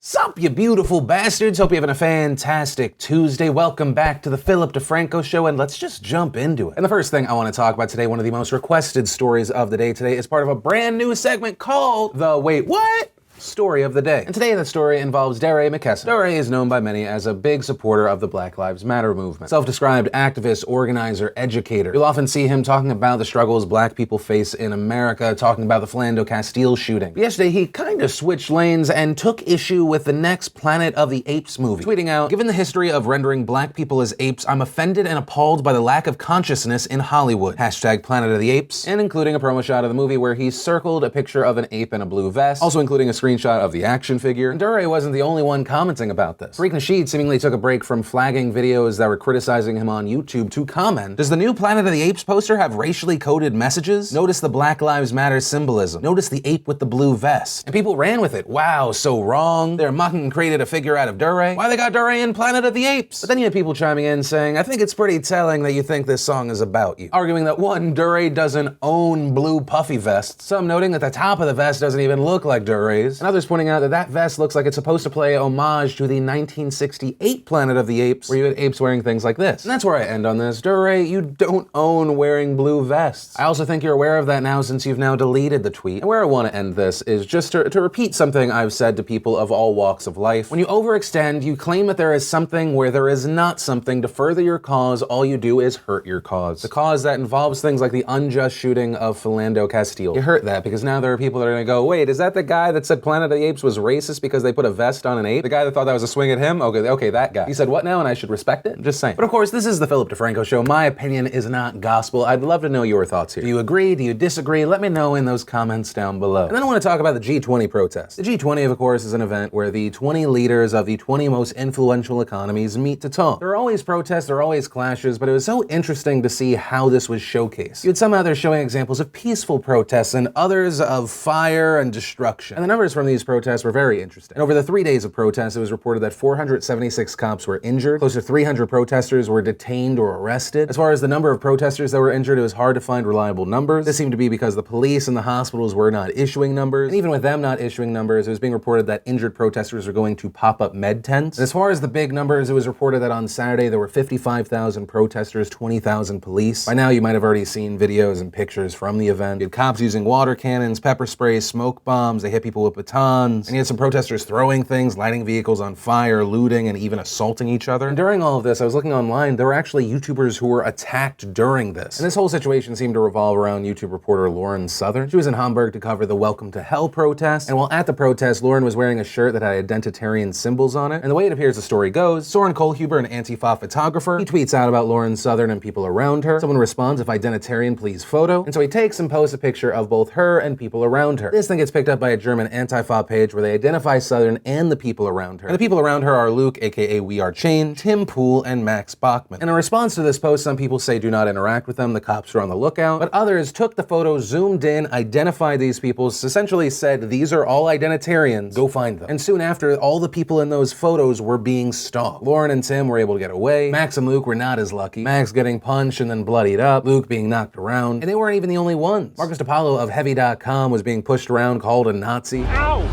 Sup, you beautiful bastards? Hope you're having a fantastic Tuesday. Welcome back to the DeFranco Show, and let's just jump into it. And the first thing I want to talk about today, one of the most requested stories of the day today, is part of a brand new segment called the Wait What? Story of the day. And today the story involves DeRay Mckesson. DeRay is known by many as a big supporter of the Black Lives Matter movement. Self-described activist, organizer, educator. You'll often see him talking about the struggles black people face in America, talking about the Philando Castile shooting. But yesterday he kind of switched lanes and took issue with the next Planet of the Apes movie, tweeting out, "Given the history of rendering black people as apes, I'm offended and appalled by the lack of consciousness in Hollywood. Hashtag Planet of the Apes," and including a promo shot of the movie where he circled a picture of an ape in a blue vest, also including a screenshot of the action figure. And DeRay wasn't the only one commenting about this. Freak Nasheed seemingly took a break from flagging videos that were criticizing him on YouTube to comment, "Does the new Planet of the Apes poster have racially coded messages? Notice the Black Lives Matter symbolism. Notice the ape with the blue vest." And people ran with it. Wow, so wrong. They're mocking and created a figure out of DeRay. Why they got DeRay in Planet of the Apes? But then you had people chiming in saying, "I think it's pretty telling that you think this song is about you." Arguing that one, DeRay doesn't own blue puffy vests. Some noting that the top of the vest doesn't even look like DeRay's. And others pointing out that that vest looks like it's supposed to play homage to the 1968 Planet of the Apes, where you had apes wearing things like this. And that's where I end on this. DeRay, you don't own wearing blue vests. I also think you're aware of that now since you've now deleted the tweet. And where I want to end this is just to repeat something I've said to people of all walks of life. When you overextend, you claim that there is something where there is not something. To further your cause, all you do is hurt your cause. The cause that involves things like the unjust shooting of Philando Castile. You hurt that because now there are people that are going to go, wait, is that the guy that said Planet of the Apes was racist because they put a vest on an ape? The guy that thought that was a swing at him? Okay, that guy. He said what now and I should respect it? I'm just saying. But of course, this is the DeFranco Show. My opinion is not gospel. I'd love to know your thoughts here. Do you agree? Do you disagree? Let me know in those comments down below. And then I want to talk about the G20 protests. The G20, of course, is an event where the 20 leaders of the 20 most influential economies meet to talk. There are always protests, there are always clashes, but it was so interesting to see how this was showcased. You had some out there showing examples of peaceful protests and others of fire and destruction. And the numbers from these protests were very interesting. And over the 3 days of protests, it was reported that 476 cops were injured. Close to 300 protesters were detained or arrested. As far as the number of protesters that were injured, it was hard to find reliable numbers. This seemed to be because the police and the hospitals were not issuing numbers. And even with them not issuing numbers, it was being reported that injured protesters were going to pop-up med tents. And as far as the big numbers, it was reported that on Saturday there were 55,000 protesters, 20,000 police. By now you might have already seen videos and pictures from the event. You had cops using water cannons, pepper spray, smoke bombs. They hit people with batons. And you had some protesters throwing things, lighting vehicles on fire, looting, and even assaulting each other. And during all of this, I was looking online, there were actually YouTubers who were attacked during this. And this whole situation seemed to revolve around YouTube reporter Lauren Southern. She was in Hamburg to cover the Welcome to Hell protest. And while at the protest, Lauren was wearing a shirt that had identitarian symbols on it. And the way it appears the story goes, Soren Kohlhuber, an Antifa photographer, he tweets out about Lauren Southern and people around her. Someone responds, "If identitarian, please photo." And so he takes and posts a picture of both her and people around her. This thing gets picked up by a German Antifa page where they identify Southern and the people around her. And the people around her are Luke, aka We Are Change, Tim Pool, and Max Bachman. And in response to this post, some people say do not interact with them, the cops are on the lookout. But others took the photo, zoomed in, identified these people, essentially said, "These are all identitarians, go find them." And soon after, all the people in those photos were being stalked. Lauren and Tim were able to get away. Max and Luke were not as lucky. Max getting punched and then bloodied up, Luke being knocked around. And they weren't even the only ones. Marcus DiPaolo of Heavy.com was being pushed around, called a Nazi. Ow!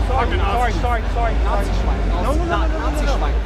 Sorry. Nazi Schwein. No.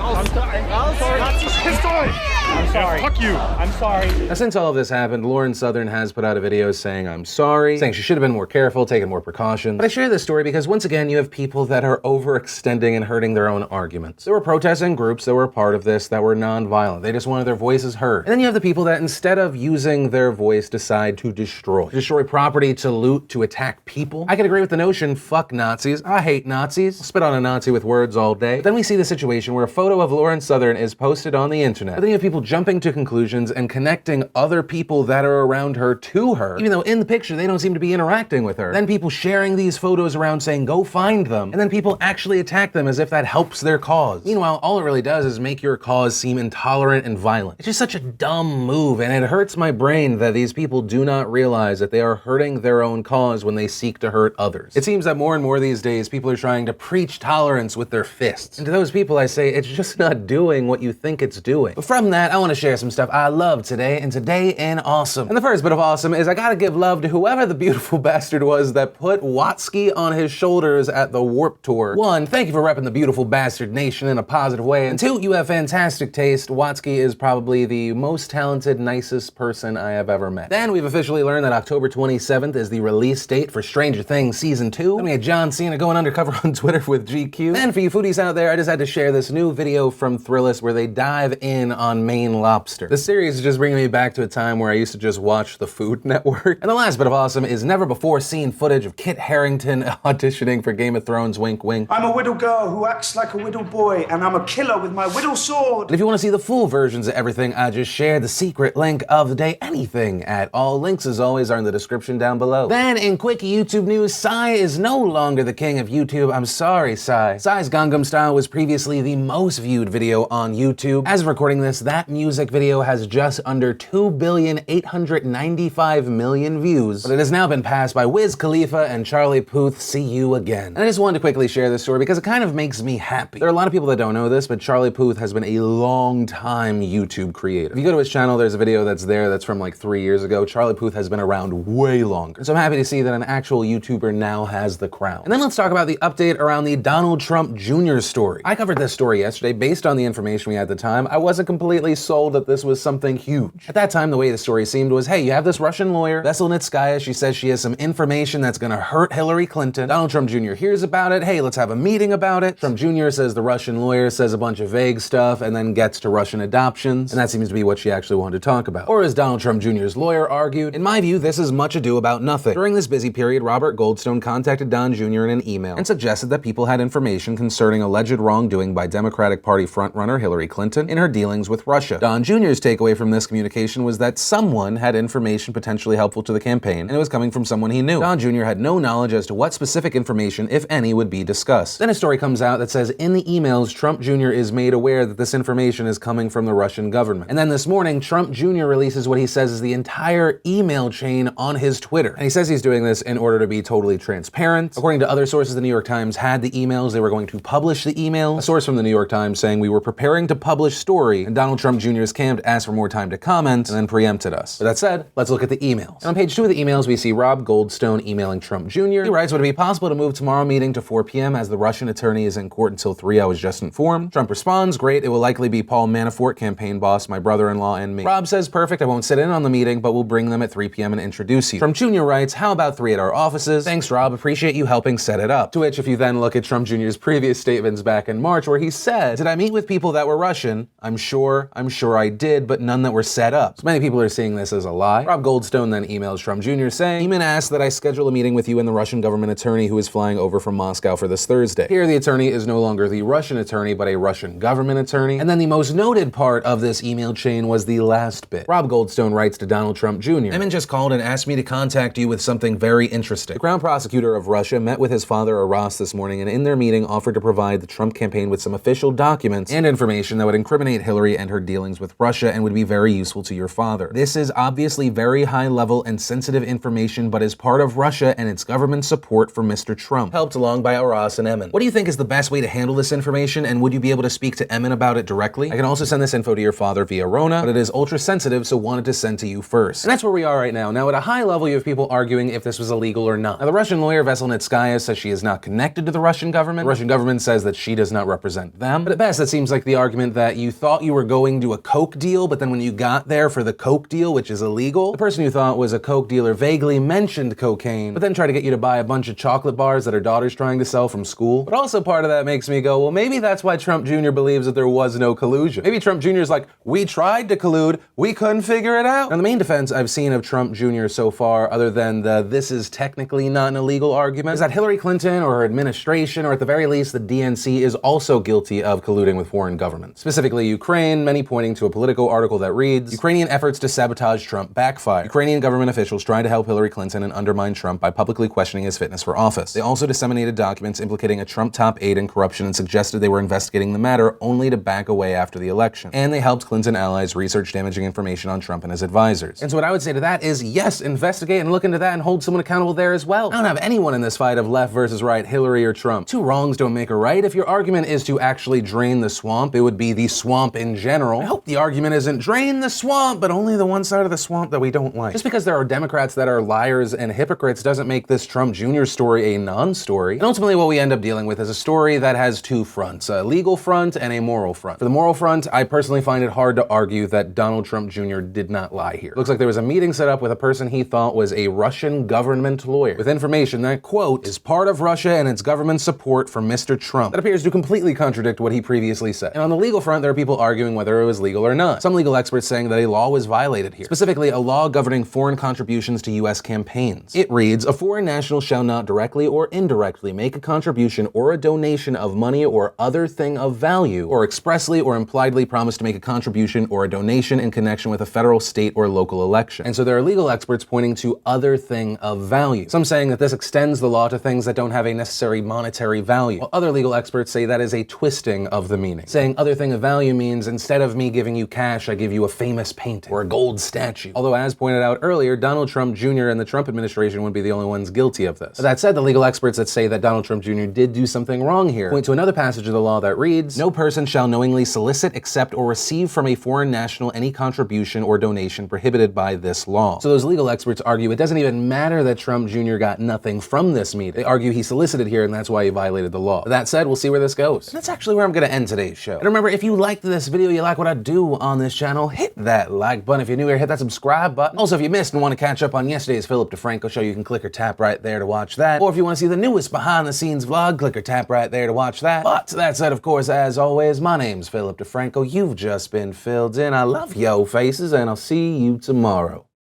I'm sorry. I'm sorry. Fuck you. I'm sorry. Now, since all of this happened, Lauren Southern has put out a video saying, "I'm sorry," saying she should have been more careful, taken more precautions. But I share this story because once again, you have people that are overextending and hurting their own arguments. There were protesting groups that were a part of this that were non-violent. They just wanted their voices heard. And then you have the people that instead of using their voice decide to destroy property, to loot, to attack people. I can agree with the notion, fuck Nazis. I hate Nazis. I'll spit on a Nazi with words all day. But then we see the situation where a photo of Lauren Southern is posted on the internet. But then you have people jumping to conclusions and connecting other people that are around her to her, even though in the picture they don't seem to be interacting with her. Then people sharing these photos around saying, "Go find them." And then people actually attack them as if that helps their cause. Meanwhile, all it really does is make your cause seem intolerant and violent. It's just such a dumb move, and it hurts my brain that these people do not realize that they are hurting their own cause when they seek to hurt others. It seems that more and more these days, people are trying to preach tolerance with their fists. protests. And to those people I say, it's just not doing what you think it's doing. But from that, I want to share some stuff I love today, and today in awesome. And the first bit of awesome is I gotta give love to whoever the beautiful bastard was that put Watsky on his shoulders at the Warped Tour. One, thank you for repping the beautiful bastard nation in a positive way. And two, you have fantastic taste. Watsky is probably the most talented, nicest person I have ever met. Then we've officially learned that October 27th is the release date for Stranger Things Season 2. Then we had John Cena going undercover on Twitter with GQ. Then for you foodies out there, I just had to share this new video from Thrillist where they dive in on Maine lobster. The series is just bringing me back to a time where I used to just watch the Food Network. And the last bit of awesome is never before seen footage of Kit Harington auditioning for Game of Thrones, wink wink. I'm a widow girl who acts like a widow boy, and I'm a killer with my widow sword. And if you want to see the full versions of everything I just shared, the secret link of the day, anything at all, links as always are in the description down below. Then in quick YouTube news, Psy is no longer the king of YouTube. I'm sorry, Psy. Psy's Gangnam Style was previously the most viewed video on YouTube. As of recording this, that music video has just under 2,895,000,000 views, but it has now been passed by Wiz Khalifa and Charlie Puth. See you again. And I just wanted to quickly share this story because it kind of makes me happy. There are a lot of people that don't know this, but Charlie Puth has been a long time YouTube creator. If you go to his channel, there's a video that's there that's from like 3 years ago. Charlie Puth has been around way longer. So I'm happy to see that an actual YouTuber now has the crown. And then let's talk about the update around the Donald Trump Jr. story. I covered this story yesterday based on the information we had at the time. I wasn't completely sold that this was something huge. At that time, the way the story seemed was, hey, you have this Russian lawyer, Veselnitskaya, she says she has some information that's gonna hurt Hillary Clinton. Donald Trump Jr. hears about it, hey, let's have a meeting about it. Trump Jr. says the Russian lawyer says a bunch of vague stuff and then gets to Russian adoptions, and that seems to be what she actually wanted to talk about. Or as Donald Trump Jr.'s lawyer argued, in my view, this is much ado about nothing. During this busy period, Robert Goldstone contacted Don Jr. in an email and suggested that people had information concerning alleged wrongdoing by Democratic Party frontrunner Hillary Clinton in her dealings with Russia. Don Jr.'s takeaway from this communication was that someone had information potentially helpful to the campaign, and it was coming from someone he knew. Don Jr. had no knowledge as to what specific information, if any, would be discussed. Then a story comes out that says in the emails, Trump Jr. is made aware that this information is coming from the Russian government. And then this morning, Trump Jr. releases what he says is the entire email chain on his Twitter. And he says he's doing this in order to be totally transparent. According to other sources, the New York Times had the emails. They were going to publish the emails. A source from the New York Times saying we were preparing to publish story, and Donald Trump Jr.'s camp asked for more time to comment and then preempted us. With that said, let's look at the emails. And on page 2 of the emails, we see Rob Goldstone emailing Trump Jr. He writes, would it be possible to move tomorrow meeting to 4 p.m. as the Russian attorney is in court until 3? I was just informed. Trump responds, great, it will likely be Paul Manafort, campaign boss, my brother-in-law, and me. Rob says, perfect, I won't sit in on the meeting, but we'll bring them at 3 p.m. and introduce you. Trump Jr. writes, how about 3 at our offices? Thanks, Rob, appreciate you helping set it up. To which, if you then look at Trump Jr.'s previous statements back in March, where he said, did I meet with people that were Russian? I'm sure I did, but none that were set up. So many people are seeing this as a lie. Rob Goldstone then emails Trump Jr. saying, Eamon asked that I schedule a meeting with you and the Russian government attorney who is flying over from Moscow for this Thursday. Here, the attorney is no longer the Russian attorney, but a Russian government attorney. And then the most noted part of this email chain was the last bit. Rob Goldstone writes to Donald Trump Jr. Eamon just called and asked me to contact you with something very interesting. The Crown Prosecutor of Russia met with his father, Aras, this morning, and in their meeting offered to provide the Trump campaign with some official documents and information that would incriminate Hillary and her dealings with Russia and would be very useful to your father. This is obviously very high level and sensitive information, but is part of Russia and its government support for Mr. Trump, helped along by Aras and Eamon. What do you think is the best way to handle this information, and would you be able to speak to Eamon about it directly? I can also send this info to your father via Rona, but it is ultra sensitive, so wanted to send to you first. And that's where we are right now. Now, at a high level, you have people arguing if this was illegal or not. Now, the Russian lawyer Veselnitskaya says she is not connected to the Russian government. The Russian government says that she does not represent them. But at best, that seems like the argument that you thought you were going to a Coke deal, but then when you got there for the Coke deal, which is illegal, the person you thought was a Coke dealer vaguely mentioned cocaine, but then tried to get you to buy a bunch of chocolate bars that her daughter's trying to sell from school. But also part of that makes me go, well, maybe that's why Trump Jr. believes that there was no collusion. Maybe Trump Jr. is like, we tried to collude, we couldn't figure it out. Now, the main defense I've seen of Trump Jr. so far, other than the this is technically not an illegal argument, is that Hillary Clinton or her administration, or at the very least the DNC, is also guilty of colluding with foreign governments. Specifically Ukraine, many pointing to a Politico article that reads, Ukrainian efforts to sabotage Trump backfire. Ukrainian government officials tried to help Hillary Clinton and undermine Trump by publicly questioning his fitness for office. They also disseminated documents implicating a Trump top aide in corruption and suggested they were investigating the matter only to back away after the election. And they helped Clinton allies research damaging information on Trump and his advisors. And so what I would say to that is, yes, investigate and look into that and hold someone accountable there as well. I don't have anyone in this fight of left versus right, Hillary or Trump. Two wrongs don't make a right. If you're your argument is to actually drain the swamp, it would be the swamp in general. I hope the argument isn't drain the swamp, but only the one side of the swamp that we don't like. Just because there are Democrats that are liars and hypocrites doesn't make this Trump Jr. story a non-story. And ultimately what we end up dealing with is a story that has two fronts, a legal front and a moral front. For the moral front, I personally find it hard to argue that Donald Trump Jr. did not lie here. Looks like there was a meeting set up with a person he thought was a Russian government lawyer with information that, quote, is part of Russia and its government support for Mr. Trump. That appears to completely contradict what he previously said. And on the legal front, there are people arguing whether it was legal or not. Some legal experts saying that a law was violated here, specifically a law governing foreign contributions to U.S. campaigns. It reads, a foreign national shall not directly or indirectly make a contribution or a donation of money or other thing of value, or expressly or impliedly promise to make a contribution or a donation in connection with a federal, state, or local election. And so there are legal experts pointing to other thing of value. Some saying that this extends the law to things that don't have a necessary monetary value, while other legal experts say that is a twisting of the meaning. Saying other thing of value means instead of me giving you cash, I give you a famous painting or a gold statue. Although as pointed out earlier, Donald Trump Jr. and the Trump administration wouldn't be the only ones guilty of this. That said, the legal experts that say that Donald Trump Jr. did do something wrong here point to another passage of the law that reads, no person shall knowingly solicit, accept, or receive from a foreign national any contribution or donation prohibited by this law. So those legal experts argue it doesn't even matter that Trump Jr. got nothing from this meeting. They argue he solicited here and that's why he violated the law. That said, we'll see where this goes. And that's actually where I'm gonna end today's show. And remember, if you liked this video, you like what I do on this channel, hit that like button. If you're new here, hit that subscribe button. Also, if you missed and want to catch up on yesterday's Philip DeFranco show, you can click or tap right there to watch that. Or if you want to see the newest behind the scenes vlog, click or tap right there to watch that. But that said, of course, as always, my name's Philip DeFranco. You've just been filled in. I love yo faces and I'll see you tomorrow.